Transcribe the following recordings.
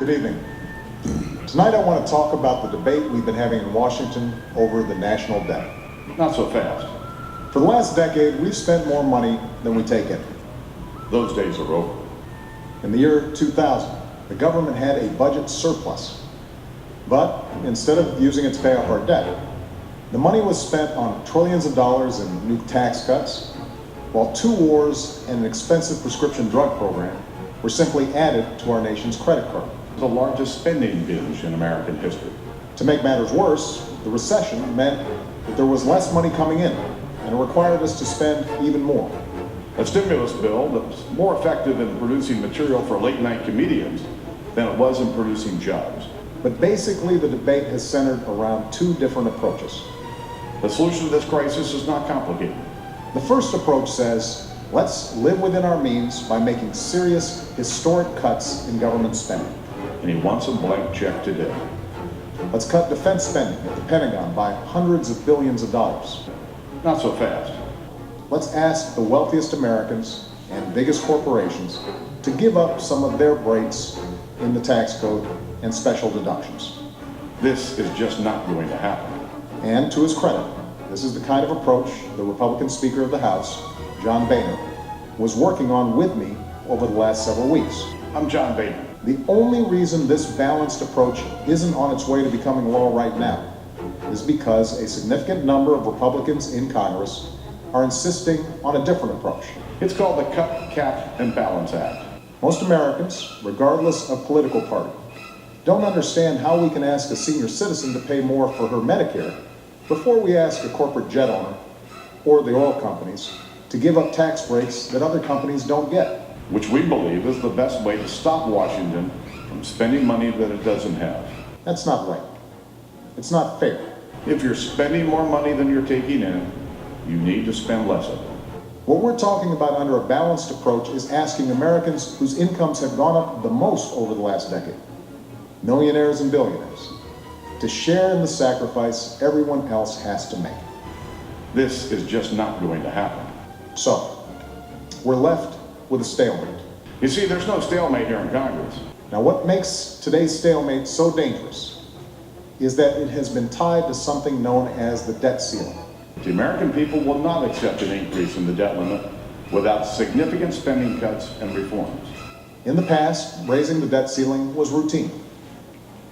Good evening. Tonight I want to talk about the debate we've been having in Washington over the national debt. Not so fast. For the last decade, we've spent more money than we take in. Those days are over. In the year 2000, the government had a budget surplus. But instead of using it to pay off our debt, the money was spent on trillions of dollars in new tax cuts, while 2 wars and an expensive prescription drug program were simply added to our nation's credit card. The largest spending binge in American history. To make matters worse, the recession meant that there was less money coming in, and it required us to spend even more. A stimulus bill that was more effective in producing material for late-night comedians than it was in producing jobs. But basically, the debate has centered around 2 different approaches. The solution to this crisis is not complicated. The first approach says, let's live within our means by making serious, historic cuts in government spending. And he wants a blank check today. Let's cut defense spending at the Pentagon by hundreds of billions of dollars. Not so fast. Let's ask the wealthiest Americans and biggest corporations to give up some of their breaks in the tax code and special deductions. This is just not going to happen. And to his credit, this is the kind of approach the Republican Speaker of the House, John Boehner, was working on with me over the last several weeks. I'm John Boehner. The only reason this balanced approach isn't on its way to becoming law right now is because a significant number of Republicans in Congress are insisting on a different approach. It's called the Cut, Cap, and Balance Act. Most Americans, regardless of political party, don't understand how we can ask a senior citizen to pay more for her Medicare before we ask a corporate jet owner or the oil companies to give up tax breaks that other companies don't get. Which we believe is the best way to stop Washington from spending money that it doesn't have. That's not right. It's not fair. If you're spending more money than you're taking in, you need to spend less of it. What we're talking about under a balanced approach is asking Americans whose incomes have gone up the most over the last decade, millionaires and billionaires, to share in the sacrifice everyone else has to make. This is just not going to happen. So, we're left with a stalemate. You see, there's no stalemate here in Congress. Now, what makes today's stalemate so dangerous is that it has been tied to something known as the debt ceiling. The American people will not accept an increase in the debt limit without significant spending cuts and reforms. In the past, raising the debt ceiling was routine.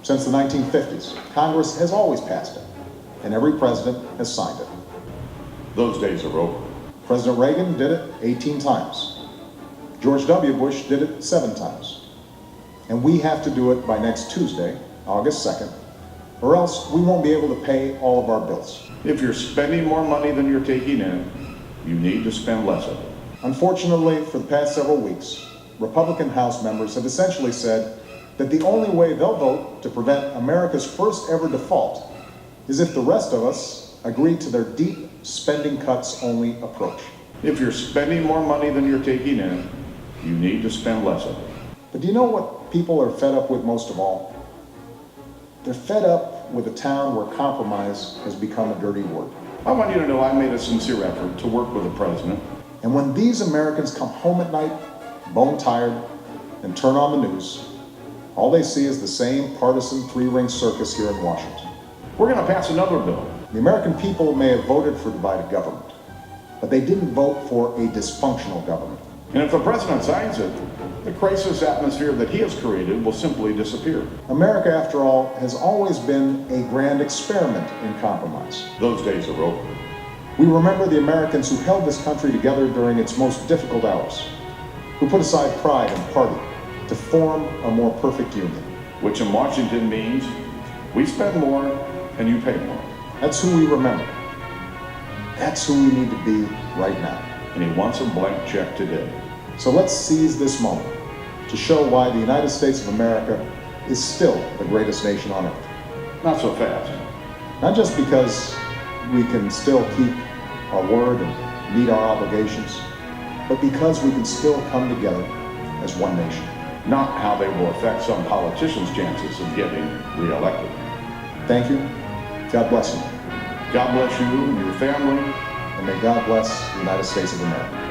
Since the 1950s, Congress has always passed it, and every president has signed it. Those days are over. President Reagan did it 18 times. George W. Bush did it 7 times. And we have to do it by next Tuesday, August 2nd, or else we won't be able to pay all of our bills. If you're spending more money than you're taking in, you need to spend less of it. Unfortunately, for the past several weeks, Republican House members have essentially said that the only way they'll vote to prevent America's first ever default is if the rest of us agree to their deep spending cuts only approach. If you're spending more money than you're taking in, you need to spend less of it. But do you know what people are fed up with most of all? They're fed up with a town where compromise has become a dirty word. I want you to know I made a sincere effort to work with the president. And when these Americans come home at night, bone tired, and turn on the news, all they see is the same partisan 3-ring circus here in Washington. We're going to pass another bill. The American people may have voted for divided government, but they didn't vote for a dysfunctional government. And if the president signs it, the crisis atmosphere that he has created will simply disappear. America, after all, has always been a grand experiment in compromise. Those days are over. We remember the Americans who held this country together during its most difficult hours, who put aside pride and party to form a more perfect union. Which in Washington means we spend more and you pay more. That's who we remember. That's who we need to be right now. And he wants a blank check today. So let's seize this moment to show why the United States of America is still the greatest nation on earth. Not so fast. Not just because we can still keep our word and meet our obligations, but because we can still come together as one nation. Not how they will affect some politicians' chances of getting reelected. Thank you. God bless you. God bless you and your family. And may God bless the United States of America.